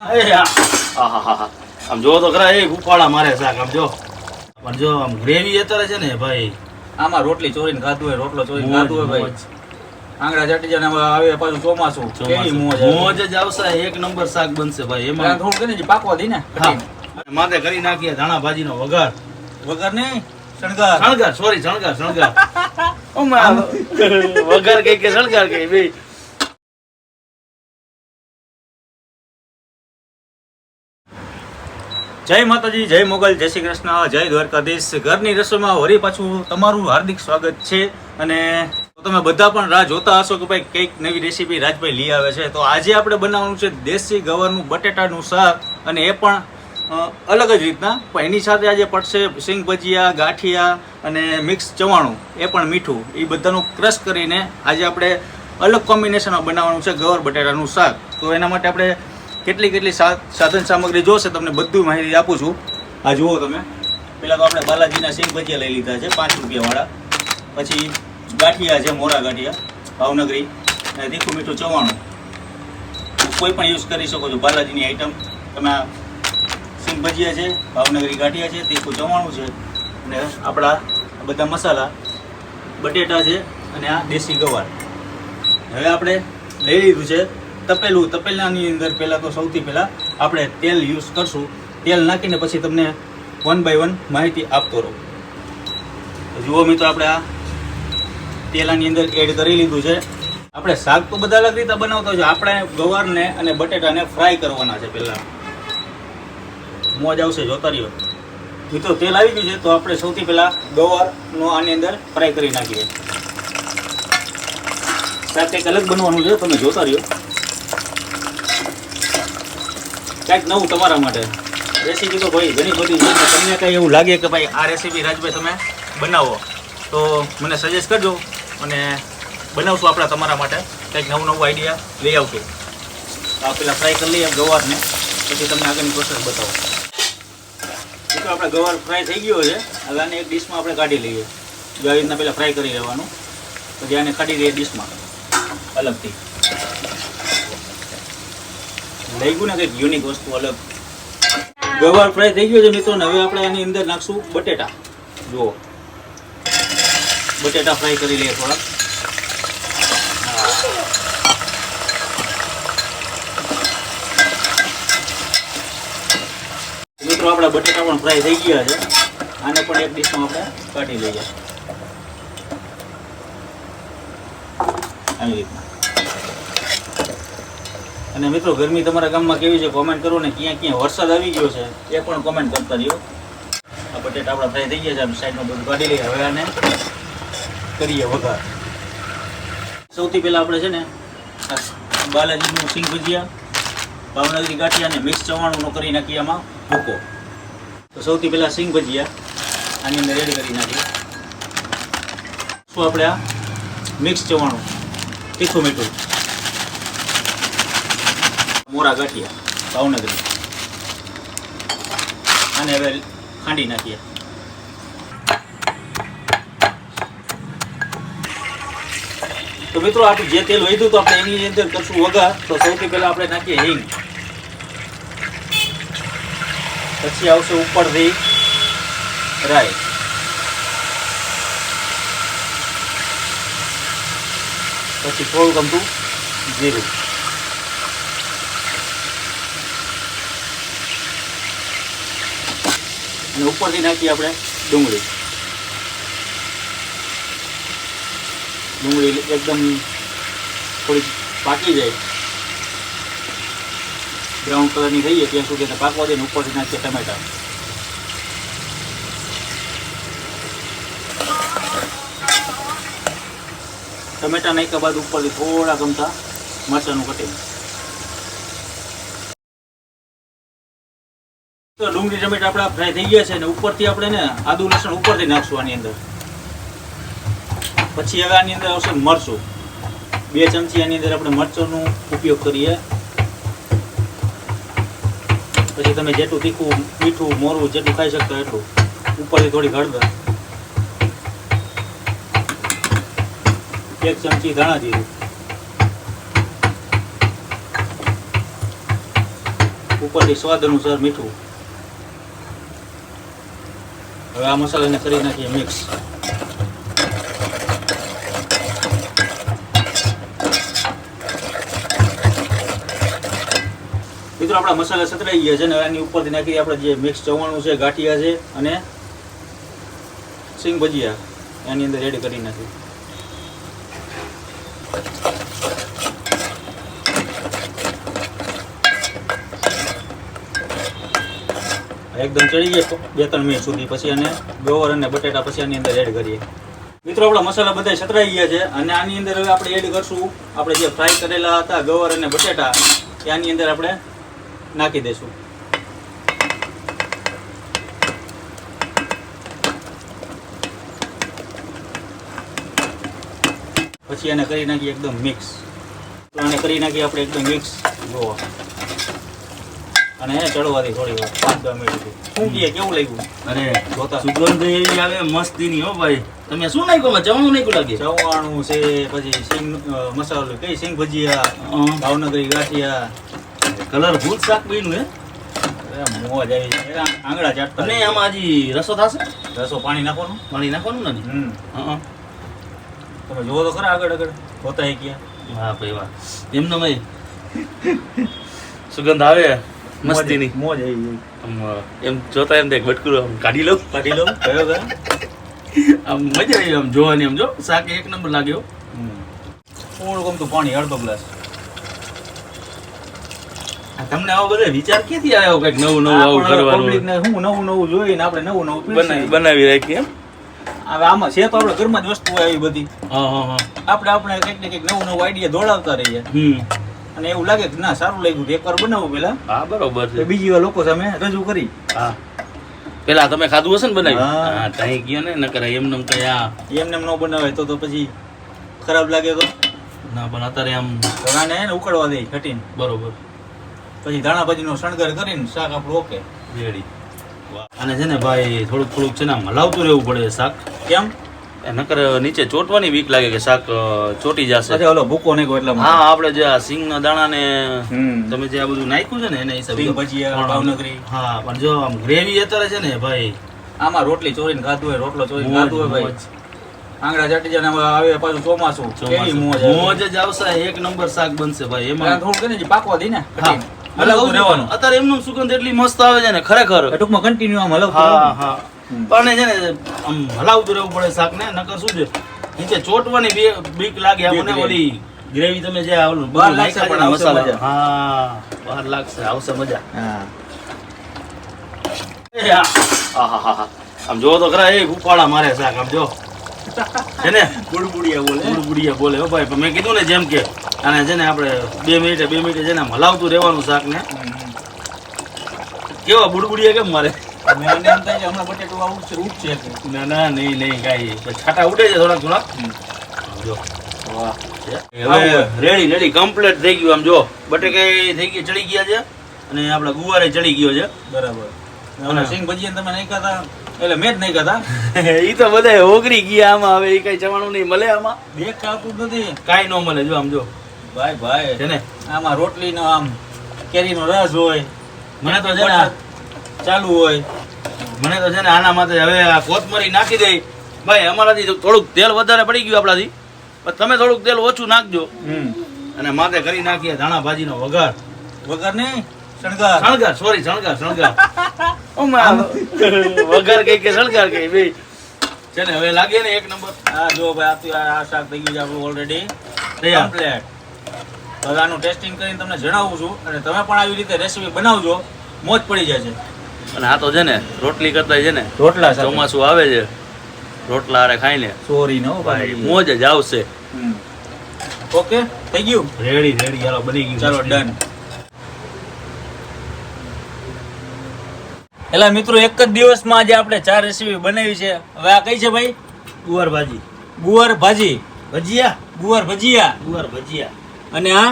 આમ જો તો ખરા, એ ઉફાળા મારે શાક આમ જો. પણ જો આમ ગ્રેવી અત્યારે છે ને ભાઈ, આમાં રોટલી ચોરીને ખાધું હોય, રોટલો ચોરીને ખાધું હોય ભાઈ, આંગળા ચાટી જાય ને આવે પાછું ચોમાસું, કેવી મોજ જ આવશે. એક નંબર શાક બનશે ભાઈ. એમાં થોડું કે પાકવા દઈ ને માથે કરી નાખીએ ધાણા ભાજીનો વઘાર. વગર નહીં, શણગાર. શણગાર, સોરી, શણગાર. વઘાર કઈ કે શણગાર કઈ બે. જય માતાજી, જય મોગલ, જય શ્રી કૃષ્ણ, જય દ્વારકાધીશ. ઘરની રસોઈમાં વળી પાછું તમારું હાર્દિક સ્વાગત છે. અને તમે બધા પણ રાહ જોતા હશો કે ભાઈ કઈક નવી રેસીપી રાજભાઈ લઈ આવે છે. તો આજે આપણે બનાવવાનું છે દેશી ગવારનું બટેટાનું શાક, અને એ પણ અલગ જ રીતના. પણ એની સાથે આજે પડશે સિંગ ભજીયા, ગાંઠિયા અને મિક્સ ચવાણું, એ પણ મીઠું. એ બધાનું ક્રશ કરીને આજે આપણે અલગ કોમ્બિનેશનમાં બનાવવાનું છે ગવાર બટેટાનું શાક. તો એના માટે આપણે કેટલી સાધન સામગ્રી જોશે તમને બધું માહિતી આપું છું. આ જુઓ તમે, પહેલાં તો આપણે બાલાજીના સિંગ ભજીયા લઈ લીધા છે 5 રૂપિયાવાળા. પછી ગાંઠિયા છે, મોરા ગાંઠિયા ભાવનગરી, અને તીખું મીઠું ચવાણું. કોઈ પણ યુઝ કરી શકો છો બાલાજીની આઈટમ. તમે સિંગ ભજીયા છે, ભાવનગરી ગાંઠિયા છે, તીખું ચવાણું છે, અને આપણા બધા મસાલા, બટેટા છે, અને આ દેશી ગવાર. હવે આપણે લઈ લીધું છે તપેલું. તપેલાની અંદર પહેલાં તો સૌથી પહેલાં આપણે તેલ યુઝ કરશું. તેલ નાખીને પછી તમને 1 by 1 માહિતી આપતો રહું. જુઓ મિત્રો, આપણે આ તેલાની અંદર એડ કરી લીધું છે. આપણે શાક તો બધા અલગ રીતે બનાવતા હોય છે. આપણે ગવારને અને બટેટાને ફ્રાય કરવાના છે. પહેલાં મોજ આવશે, જોતા રહ્યો મિત્રો. તેલ આવી ગયું છે તો આપણે સૌથી પહેલાં ગવારનો આની અંદર ફ્રાય કરી નાખીએ. શાક કંઈક અલગ બનવાનું છે, તમે જોતા રહ્યો. કંઈક નવું તમારા માટે રેસીપી તો ભાઈ ઘણી બધી છે. તમને કંઈ એવું લાગે કે ભાઈ આ રેસીપી રાજભાઈ તમે બનાવો તો મને સજેસ્ટ કરજો, અને બનાવશું આપણે તમારા માટે. કંઈક નવું આઈડિયા લઈ આવશું. આ પેલા ફ્રાય કરી લઈએ ગવારને, પછી તમને આગળની પ્રોસેસ બતાવો. મિત્રો, આપણે ગવાર ફ્રાય થઈ ગયો છે. હવે આને એક ડીશમાં આપણે કાઢી લઈએ. જો આવી રીતના પહેલાં ફ્રાય કરી લેવાનું, પછી આને કાઢી દઈએ ડીશમાં અલગથી. લઈ ગયું ને કંઈક યુનિક વસ્તુ અલગ. ગવાર ફ્રાય થઈ ગયો છે મિત્રો. હવે આપણે આની અંદર નાખશું બટેટા. જુઓ, બટેટા ફ્રાય કરી લઈએ થોડાક. મિત્રો, આપણા બટેટા પણ ફ્રાય થઈ ગયા છે. આને પણ એક ડીશમાં આપણે કાઢી લઈએ આવી રીતના. અને મિત્રો, ગરમી તમારા ગામમાં કેવી છે કોમેન્ટ કરો, ને ક્યાં વરસાદ આવી ગયો છે એ પણ કોમેન્ટ કરતા રહ્યો. આ બટેટા આપણા ફ્રાય થઈ ગયા છે. આપણે સાઈડમાં બધું કાઢી લઈએ. હવે આને કરીએ વઘાર. સૌથી પહેલાં આપણે છે ને બાલાજીનું સિંગ ભજીયા, ભાવનગરી ગાંઠિયા અને મિક્સ ચવાણુંનો કરી નાખીએ આમાં ભૂકો. તો સૌથી પહેલાં સિંગ ભજીયા આની અંદર એડ કરી નાખીએ. શું આપણે આ મિક્સ ચવાણું, તીખું મીઠું, મોરા ગાંઠિયા ભાવનગરી, અને હવે ખાંડી નાખીએ. તો મિત્રો, આપણું જે તેલ વધ્યું તો આપણે એની અંદર કરશું વઘાર. તો સૌથી પહેલા આપણે નાખીએ હિંગ, પછી આવશે ઉપરથી રાઈ, પછી થોડુંક અમથું જીરું, અને ઉપરથી નાખીએ આપણે ડુંગળી. ડુંગળી એકદમ થોડી પાકી જાય, બ્રાઉન કલરની થઈ જાય ત્યાં સુધી એને પાકવા દઈને ઉપરથી નાખીએ ટમેટા. ટમેટા નાખ્યા બાદ ઉપરથી થોડા ગમતા મરચાંનું કટિંગ. તો ડુંગળી ટમેટા આપણા ફ્રાય થઈ ગયા છે, અને ઉપરથી આપણે ને આદુ લસણ ઉપરથી નાખશું આની અંદર. પછી હવે આની અંદર આવશે મરચું. 2 ચમચી આની અંદર આપણે મરચાંનો ઉપયોગ કરીએ. પછી તમે જેટલું તીખું, મીઠું, મોરું જેટલું ખાઈ શકતા એટલું. ઉપરથી થોડી હળદર, 1 ચમચી ધાણા જીરું, ઉપરથી સ્વાદ અનુસાર મીઠું. હવે આ મસાલાને કરી નાખીએ મિક્સ. મિત્રો આપણા મસાલા સતરાઈ ગયા છે ને એની ઉપરથી નાખી આપણે જે મિક્સ ચવાણું છે, ગાંઠિયા છે અને સિંગ ભજીયા એની અંદર એડ કરી નાખી. એકદમ ચડી ગયા 2-3 મિનિટ સુધી. પછી અને ગોળ અને બટેટા પછી આની અંદર એડ કરીએ. મિત્રો આપણા મસાલા બધા સતરાઈ ગયા છે અને આની અંદર હવે આપણે એડ કરશું આપણે જે ફ્રાય કરેલા હતા ગવાર અને બટેટા એ આની અંદર આપણે નાખી દઈશું. પછી એને કરી નાખીએ એકદમ મિક્સ. તો આને કરી નાખીએ આપણે એકદમ મિક્સ. જો અને ચડવાથી થોડી વાર 5-10 મિનિટ શું કહીએ કેવું લાગ્યું? અરે જોતા સુગંધ એવી આવે મસ્તીની હો ભાઈ. તમે શું નાખ્યું? ચવાણું નાખ્યું લાગે. ચવાણું છે, પછી સિંગ મસાલો કઈ સિંગ ભજીયા, ભાવનગરી ગાંઠિયા. કલરફુલ શાક બન્યું હે. અરે મોજ આવી છે. આંગળા ચાટતા. અને આમાં હજી રસો થશે? રસો પાણી નાખવાનું. પાણી નાખવાનું નથી. તમે જોવો તો ખરા આગળ આગળ હોતા ક્યાં. હા ભાઈ વાહ. એમનો ભાઈ સુગંધ આવે મસ્તીની. મોજ આવી. એમ જોતા એમ દેખ બટકું આમ કાઢી લઉં. કયો કયો આમ મજા આવી આમ જોવાની. આમ જો શાક એક નંબર લાગ્યો. થોડું ગમતું પાણી અડધો ગ્લાસ. તમને આવો બધો વિચાર ક્યાંથી આવ્યો કઈક નવું નવું આવું કરવાનું? પબ્લિકને હું નવું નવું જોઈને આપણે નવું નવું બનાવી રાખી એમ. હવે આમાં છે તો આપણે ઘરમાં જ વસ્તુ આવી બધી. હા. આપણે કંઈક ને કંઈક નવું નવું આઈડિયા દોડાવતા રહીએ. અને એવું લાગે કે ના સારું લાગ્યું તો એકવાર બનાવું પેલા. હા બરોબર છે. બીજી વાર લોકો સામે રજૂ કરી. હા પેલા તમે ખાધું હશે ને બનાવી? હા ત્યાં ગયો ને નકર એમને કઈ આ એમને ન બનાવે તો પછી ખરાબ લાગે તો ના. પણ અત્યારે આમ રાને એને ઉકળવા દે ઘટીને. બરોબર. પછી ધાણા ભાજીનો શણગાર કરીને શાક આપણું ઓકે રેડી. અને છે ને ભાઈ થોડુંક છે ને આમ હલાવતું રહેવું પડે શાક. કેમ? નકર નીચે ચોટવાની બીક લાગે કે શાક ચોટી જશે. અરે ઓલો ભૂકો નહીં એટલે. હા આપણે જે આ સિંગના દાણા ને તમે જે આ બધું નાખ્યું છે ને એના હિસાબે સિંગ ભજીયા ભાવનગરી. હા પણ જો આમ ગ્રેવી અત્યારે છે ને ભાઈ આમાં રોટલી ચોરીને ખાધું હોય, રોટલો ચોરીને ખાધું હોય ભાઈ. આંગળા ચાટી જાય ને આવે પાછું ચોમાસું. કેવી મોજ જ આવશે. એક નંબર શાક બનશે ભાઈ. એમાં થોડું કે પાકવા દે ને. હલાવતું રહેવાનું. અત્યારે એમનું સુગંધ એટલી મસ્ત આવે છે ને ખરેખર. ટૂંકમાં કન્ટિન્યુ આમ હલાવતું. હા પણ છે ને આમ હલાવતું રહેવું પડે શાક ને. નકર શું છે નીચે ચોટવાની બીક લાગે. આપણને ઓલી ગ્રેવી તમે જે આવલું બહાર લાગશે પણ આવશે મજા. હા બહાર લાગશે, આવશે મજા. હા આમ જો તો ખરા એ ઉપાડા મારે શાક. આમ જો છે ને બુડબુડિયા બોલે હો ભાઈ. મેં કીધું ને જેમ કે અને છે ને આપણે 2 મિનિટે છે ને આમ હલાવતું રહેવાનું શાક ને. કેવા બુડબુડિયા કેમ મારે? ના નહીં કાંઈ છાટા ઉડે છે થોડાક. જો હવે રેડી કમ્પ્લીટ થઈ ગયું. આમ જો બટેકા થઈ ગયા, ચડી ગયા છે અને આપડા ગુવારે ચડી ગયો છે. બરાબર. સિંગ ભજીયા તમે નહીં ખાતા એટલે મેં જ નહીં ખાતા. ઈ તો બધા ઓગરી ગયા આમાં. હવે ઈ કઈ જવાનું નહીં મળે આમાં. દેખાતું નથી. કાંઈ ન મળે. જો આમ જો ભાઈ છે ને આમાં રોટલીનો આમ કેરીનો રસ હોય. મને તો છે ને ચાલુ હોય. મને તો છે ને આના માટે હવે આ કોથમરી નાખી દે ભાઈ. અમારાથી થોડુંક તેલ વધારે પડી ગયું આપણાથી. પણ તમે થોડુંક તેલ ઓછું નાખજો. અને માથે કરી નાખીએ ધાણા ભાજીનો વઘાર. વઘાર નહીં શણગાર. સોરી શણગાર. વઘાર કઈ કે શણગાર કઈ બે છે ને. હવે લાગે ને એક નંબર. હા જો ભાઈ આ શાક થઈ ગયું છે આપણું ઓલરેડી કમ્પ્લીટ. હવે આનું ટેસ્ટિંગ કરીને તમને જણાવું છું અને તમે પણ આવી રીતે રેસીપી બનાવજો. મોજ પડી જશે. અને આ તો છે ને રોટલી કરતા છે ને રોટલા ચોમાસું આવે છે રોટલા હારે ખાઈને સોરી નો ભાઈ મોજ જ આવશે. ઓકે થઈ ગયું. રેડી ચાલો બની ગયું. ચાલો ડન. એટલે મિત્રો એક જ દિવસમાં આજે આપણે 4 રેસીપી બનાવી છે. હવે આ કઈ છે ભાઈ? ગુવાર ભાજી. ગુવાર ભાજી ભજીયા. ગુવાર ભજીયા. અને આ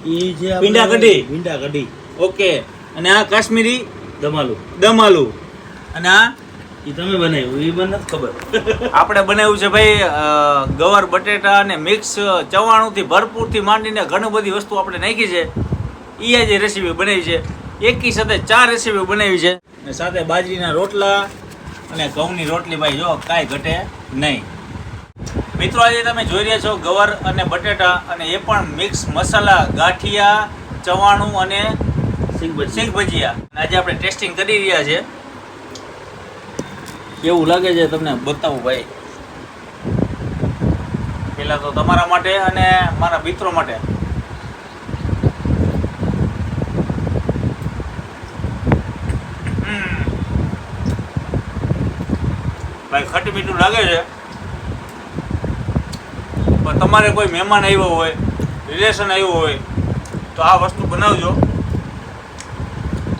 ઈ જે ભીંડા કઢી. ઓકે. અને આ કાશ્મીરી દમ આલુ. અને આ ઈ તમે બનાવ્યું. ઈ મને નથી ખબર. આપણે બનાવ્યું છે ભાઈ ગવાર બટેટા અને મિક્સ ચવાણુંથી ભરપૂરથી માંડીને ઘણી બધી વસ્તુ આપણે નાખી છે. એ આજે રેસીપી બનાવી છે. એકી સાથે 4 રેસીપી બનાવી છે અને સાથે બાજરીના રોટલા અને ઘઉંની રોટલી ભાઈ જો કાંઈ ઘટે નહીં. મિત્રો આજે તમે જોઈ રહ્યા છો ગવાર અને બટેટા અને એ પણ મિક્સ મસાલા ગાંઠિયા ચવાણું અને સિંગ ભજીયા. આજે આપણે ટેસ્ટિંગ કરી રહ્યા છે. કેવું લાગે છે તમને બતાવું ભાઈ. પહેલા તો તમારા માટે અને મારા મિત્રો માટે. ભાઈ ખટી મીઠું લાગે છે, પણ તમારે કોઈ મહેમાન આવ્યો હોય, રિલેશન આવ્યો હોય તો આ વસ્તુ બનાવજો,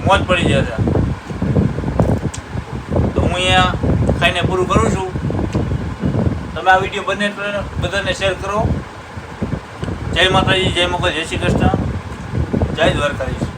મોજ પડી જશે. તો હું અહીંયા ખાઈને પૂરું કરું છું. તમે આ વિડીયો બધાને શેર કરો. જય માતાજી, જય મોગલ, જય શ્રી કૃષ્ણ, જય દ્વારકાધીશ.